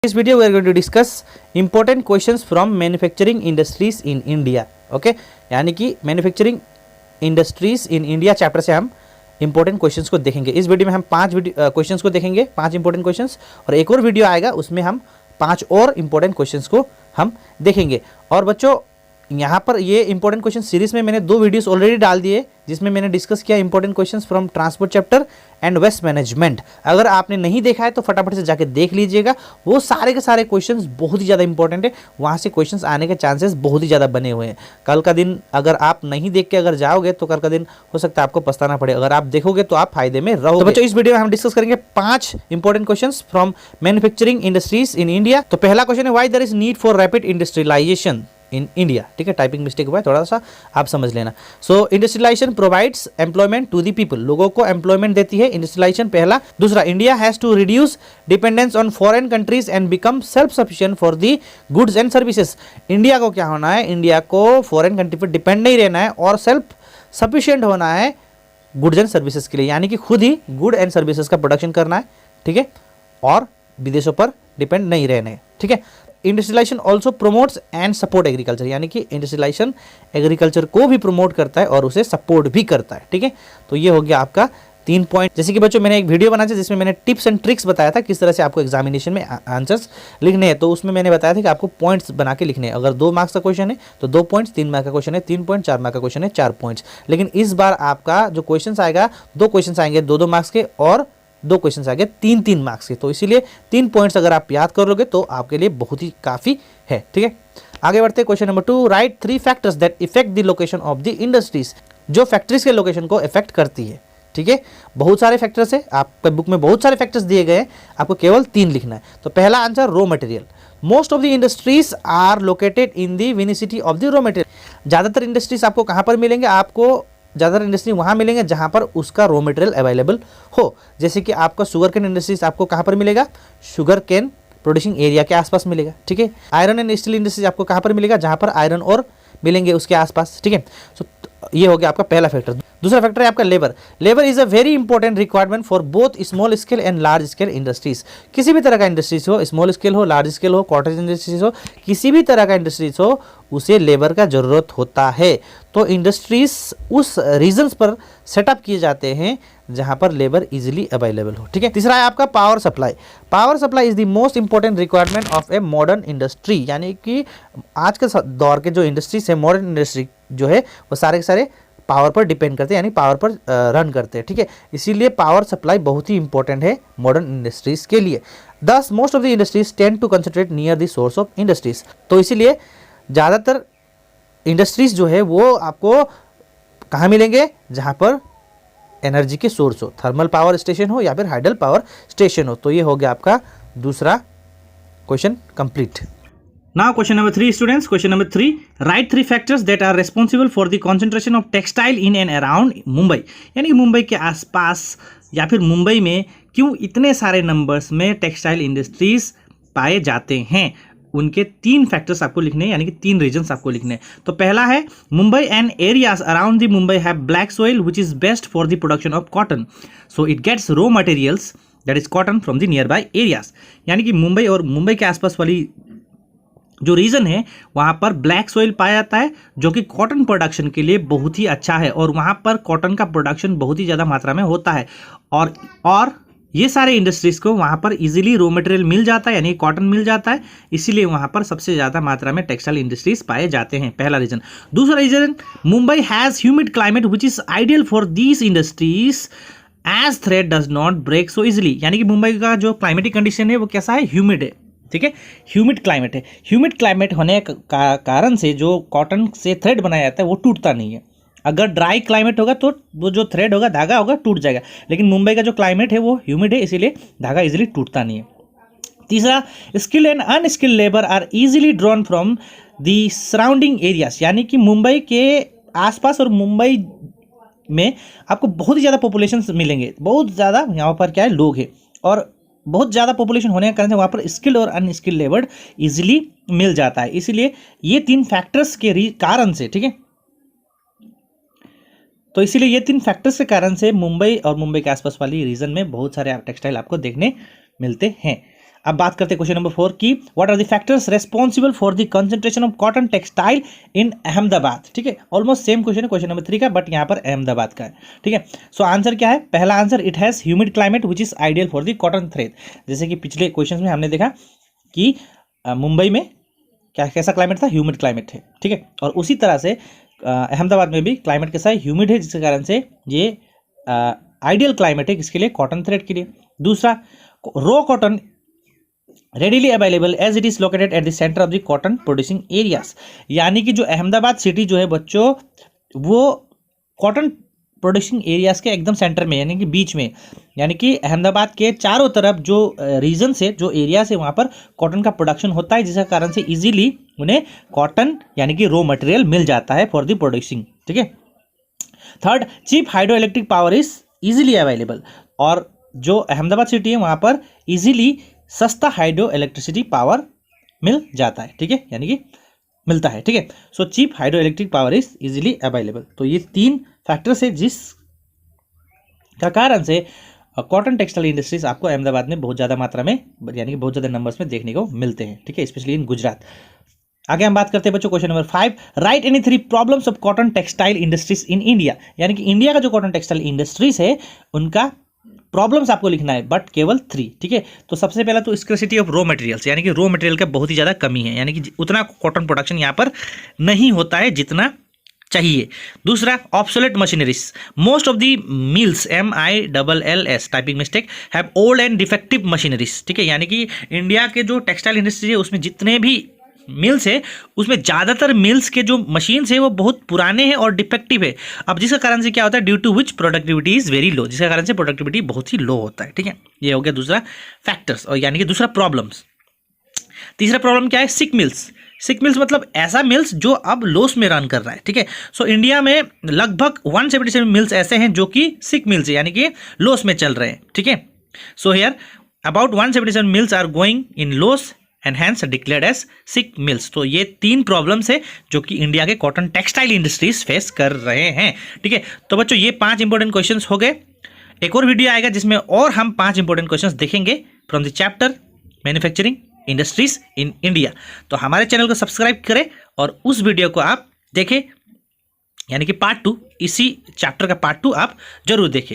This video we are going to discuss important questions from manufacturing industries in India. Okay, यानी कि manufacturing industries in India chapter से हम important questions को देखेंगे। इस video में हम 5 क्वेश्चंस को देखेंगे, 5 इंपॉर्टेंट क्वेश्चंस, और एक और वीडियो आएगा उसमें हम 5 और इंपॉर्टेंट क्वेश्चंस को हम देखेंगे। और बच्चों यहाँ पर ये इंपॉर्टेंट क्वेश्चन सीरीज में मैंने 2 वीडियोस ऑलरेडी डाल दिए जिसमें मैंने डिस्कस किया important questions from transport chapter and waste management. अगर आपने नहीं देखा है तो फटाफट से जाके देख लीजिएगा, वो सारे के सारे क्वेश्चंस बहुत ही ज़्यादा इंपॉर्टेंट है, वहाँ से क्वेश्चंस आने के चांसेस बहुत ही ज़्यादा बने हुए हैं। कल का दिन अगर आप नहीं देख के अगर जाओगे तो कल का दिन हो सकता है आपको पछताना पड़े, अगर आप देखोगे तो आप फायदे में रहोगे। तो बच्चों इस वीडियो में हम डिस्कस करेंगे 5 important questions from manufacturing industries in India. तो पहला क्वेश्चन है, why there is need for rapid industrialisation in India. ठीक है, टाइपिंग मिस्टेक हुआ है, थोड़ा सा आप समझ लेना। So industrialisation provides employment to the people, लोगों को एम्प्लॉयमेंट देती है इंडस्ट्रियलाइजेशन, पहला। दूसरा, India has to reduce dependence on foreign countries and become self sufficient for the goods and services. India को क्या होना है, इंडिया को फॉरेन कंट्री पर डिपेंड नहीं रहना है और सेल्फ सफिशिएंट होना है गुड्स एंड सर्विसेज के लिए, यानी कि खुद ही गुड एंड सर्विसेज का प्रोडक्शन करना है। ठीक है, और विदेशों पर डिपेंड नहीं रहना है। ठीक है, industrialisation also promotes and support agriculture, यानी कि इंडस्ट्रियलाइजेशन एग्रीकल्चर को भी प्रमोट करता है और उसे सपोर्ट भी करता है। ठीक है, तो ये हो गया आपका 3 पॉइंट। जैसे कि बच्चों मैंने एक वीडियो बनाया था जिसमें मैंने टिप्स एंड ट्रिक्स बताया था किस तरह से आपको एग्जामिनेशन में आंसर्स लिखने हैं, तो उसमें मैंने बताया था कि आपको पॉइंट्स बना के लिखने हैं। अगर 2 मार्क्स का क्वेश्चन है तो 2 पॉइंट्स, 3 मार्क्स का क्वेश्चन है 3 पॉइंट, 4 मार्क्स का क्वेश्चन है 4 पॉइंट्स। लेकिन इस बार आपका जो क्वेश्चन आएगा 2 क्वेश्चन आएंगे 2-2 मार्क्स के और 2 क्वेश्चन आ गए 3-3 मार्क्स के, तो इसीलिए 3 पॉइंट्स अगर आप याद कर लोगे तो आपके लिए बहुत ही काफ़ी है। ठीक है, आगे बढ़ते हैं। Question number 2, right 3 factors that effect the location of the industries, जो फैक्ट्रीज के लोकेशन को इफेक्ट करती है। ठीक है, बहुत सारे फैक्टर्स है, आपके बुक में बहुत सारे फैक्टर्स दिए गए हैं, आपको केवल 3 लिखना है। तो पहला answer, raw material. Most of the industries are located in the विनिसिटी ऑफ द रॉ मटेरियल। ज़्यादातर इंडस्ट्रीज आपको कहाँ पर मिलेंगे, आपको ज़्यादातर इंडस्ट्री वहाँ मिलेंगे जहाँ पर उसका रॉ मटेरियल अवेलेबल हो। जैसे कि आपका शुगर केन इंडस्ट्रीज आपको कहाँ पर मिलेगा, शुगर केन प्रोड्यूसिंग एरिया के आसपास मिलेगा। ठीक है, आयरन एंड स्टील इंडस्ट्रीज आपको कहाँ पर मिलेगा, जहाँ पर आयरन और मिलेंगे उसके आसपास। ठीक है, सो ये हो गया आपका पहला फैक्टर। दूसरा फैक्टर है आपका labour. Labour is a very important requirement for both small scale and large scale industries. किसी भी तरह का इंडस्ट्रीज हो, स्मॉल स्केल हो, लार्ज स्केल हो, कॉटेज इंडस्ट्रीज हो, किसी भी तरह का इंडस्ट्रीज हो, उसे लेबर का जरूरत होता है। तो इंडस्ट्रीज उस रीजन्स पर सेटअप किए जाते हैं जहां पर लेबर इजीली अवेलेबल हो। ठीक है, तीसरा है आपका power supply. Power supply is the most important requirement of a modern industry, यानी कि आज के दौर के जो इंडस्ट्रीज है, मॉडर्न इंडस्ट्री जो है वो सारे के सारे पावर पर डिपेंड करते हैं, यानी पावर पर रन करते हैं। ठीक है, इसीलिए पावर सप्लाई बहुत ही इंपॉर्टेंट है मॉडर्न इंडस्ट्रीज के लिए। Thus most of the industries tend to concentrate near the source of industries. तो इसीलिए ज़्यादातर इंडस्ट्रीज जो है वो आपको कहाँ मिलेंगे, जहाँ पर एनर्जी के सोर्स हो, थर्मल पावर स्टेशन हो या फिर हाइडल पावर स्टेशन हो। तो ये हो गया आपका दूसरा question complete. Now question number 3 students, question number 3, write 3 factors that are responsible for the concentration of textile in and around Mumbai। यानी कि मुंबई के आसपास या फिर मुंबई में क्यों इतने सारे नंबर्स में टेक्सटाइल इंडस्ट्रीज पाए जाते हैं, उनके 3 फैक्टर्स आपको लिखने हैं, यानी कि 3 रीजन्स आपको लिखने हैं। तो पहला है, Mumbai and areas around the Mumbai have black soil which is best for the production of cotton, so it gets raw materials that is cotton from the nearby areas. यानी कि मुंबई और मुंबई के आसपास वाली जो रीजन है वहाँ पर ब्लैक सोइल पाया जाता है जो कि कॉटन प्रोडक्शन के लिए बहुत ही अच्छा है, और वहाँ पर कॉटन का प्रोडक्शन बहुत ही ज़्यादा मात्रा में होता है, और ये सारे इंडस्ट्रीज को वहाँ पर इजीली रॉ मटेरियल मिल जाता है, यानी कॉटन मिल जाता है, इसीलिए वहाँ पर सबसे ज़्यादा मात्रा में टेक्सटाइल इंडस्ट्रीज पाए जाते हैं। पहला रीजन। दूसरा reason, Mumbai has humid climate which is ideal for these industries as thread does not break so easily. यानी कि मुंबई का जो क्लाइमेटिक कंडीशन है वो कैसा है, ह्यूमिड है। ठीक है, ह्यूमिड क्लाइमेट है। ह्यूमिड क्लाइमेट होने का कारण से जो कॉटन से थ्रेड बनाया जाता है वो टूटता नहीं है। अगर ड्राई क्लाइमेट होगा तो वो जो थ्रेड होगा, धागा होगा, टूट जाएगा, लेकिन मुंबई का जो क्लाइमेट है वो ह्यूमिड है, इसीलिए धागा इजीली टूटता नहीं है। तीसरा, skill and unskilled labour are easily drawn from the surrounding areas. यानी कि मुंबई के आसपास और मुंबई में आपको बहुत ही ज़्यादा पॉपुलेशन मिलेंगे, बहुत ज़्यादा यहाँ पर क्या है लोग हैं, और बहुत ज़्यादा पॉपुलेशन होने के कारण से वहाँ पर स्किल्ड और अनस्किल्ड लेबर इजीली मिल जाता है। इसीलिए ये 3 फैक्टर्स के कारण से, ठीक है, तो इसीलिए ये 3 फैक्टर्स के कारण से मुंबई और मुंबई के आसपास वाली रीजन में बहुत सारे टेक्सटाइल आपको देखने मिलते हैं। अब बात करते हैं क्वेश्चन नंबर 4 की, what are the factors responsible for the concentration of cotton textile in Ahmedabad. ठीक है, ऑलमोस्ट सेम क्वेश्चन है क्वेश्चन नंबर 3 का, बट यहाँ पर अहमदाबाद का है। ठीक है, सो आंसर क्या है, पहला answer, it has humid climate which is ideal for the cotton thread. जैसे कि पिछले क्वेश्चन में हमने देखा कि मुंबई में क्या कैसा क्लाइमेट था, ह्यूमिड क्लाइमेट है। ठीक है, और उसी तरह से अहमदाबाद में भी क्लाइमेट कैसा है, ह्यूमिड है, जिसके कारण से ये आइडियल क्लाइमेट है किसके लिए, कॉटन थ्रेड के लिए। दूसरा, raw cotton readily available as it is located at the centre of the cotton producing areas. यानी कि जो अहमदाबाद सिटी जो है बच्चों, वो कॉटन प्रोडक्शन एरियाज के एकदम सेंटर में, यानी कि बीच में, यानी कि अहमदाबाद के चारों तरफ जो रीजन से, जो एरिया से, वहाँ पर कॉटन का प्रोडक्शन होता है, जिसके कारण से इजीली उन्हें कॉटन यानी कि रॉ मटेरियल मिल जाता है फॉर द प्रोडक्शन। ठीक है। Third, cheap hydro electric power is easily available. और जो अहमदाबाद सिटी है वहाँ पर इजीली सस्ता हाइड्रो इलेक्ट्रिसिटी पावर मिल जाता है। ठीक है, यानी कि मिलता है। ठीक है, so cheap hydro electric power is easily available. तो ये 3 फैक्टर्स है जिस का कारण से कॉटन टेक्सटाइल इंडस्ट्रीज आपको अहमदाबाद में बहुत ज़्यादा मात्रा में, यानी कि बहुत ज़्यादा नंबर्स में देखने को मिलते हैं। ठीक है, स्पेशली इन गुजरात। आगे हम बात करते हैं बच्चों question number 5, right any 3 problems of cotton textile industries in India. यानी कि इंडिया का जो कॉटन टेक्सटाइल इंडस्ट्रीज है उनका प्रॉब्लम्स आपको लिखना है, बट केवल 3। ठीक है, तो सबसे पहला तो स्कैर्सिटी ऑफ रॉ मटेरियल्स, यानी कि रॉ मटेरियल का बहुत ही ज़्यादा कमी है, यानी कि उतना कॉटन प्रोडक्शन यहाँ पर नहीं होता है जितना चाहिए। दूसरा, obsolete machineries, most of the mills, MILLS typing mistake, have old and defective machineries. ठीक है, यानी कि इंडिया के जो टेक्सटाइल इंडस्ट्री है उसमें जितने भी मिल्स है उसमें ज़्यादातर मिल्स के जो मशीन्स है वो बहुत पुराने हैं और डिफेक्टिव है। अब जिसका कारण से क्या होता है, due to which productivity is very low, जिसका कारण से प्रोडक्टिविटी बहुत ही लो होता है। ठीक है, ये हो गया दूसरा फैक्टर्स, और यानी कि दूसरा प्रॉब्लम्स। तीसरा प्रॉब्लम क्या है, सिक मिल्स। सिक मिल्स मतलब ऐसा मिल्स जो अब लॉस में रन कर रहा है। ठीक है, सो इंडिया में लगभग 177 मिल्स ऐसे हैं जो कि सिक मिल्स है, यानी कि लॉस में चल रहे हैं। ठीक है, so here about 177 mills are going in loss and hence declared as sick mills. तो ये 3 प्रॉब्लम्स है जो कि इंडिया के कॉटन टेक्सटाइल इंडस्ट्रीज फेस कर रहे हैं। ठीक है, तो बच्चों ये 5 इंपॉर्टेंट क्वेश्चंस हो गए। एक और वीडियो आएगा जिसमें और हम 5 इंपॉर्टेंट क्वेश्चंस देखेंगे from the chapter manufacturing industries in India. तो हमारे चैनल को सब्सक्राइब करें और उस वीडियो को आप देखें, यानी कि पार्ट 2, इसी चैप्टर का पार्ट 2 आप जरूर देखें।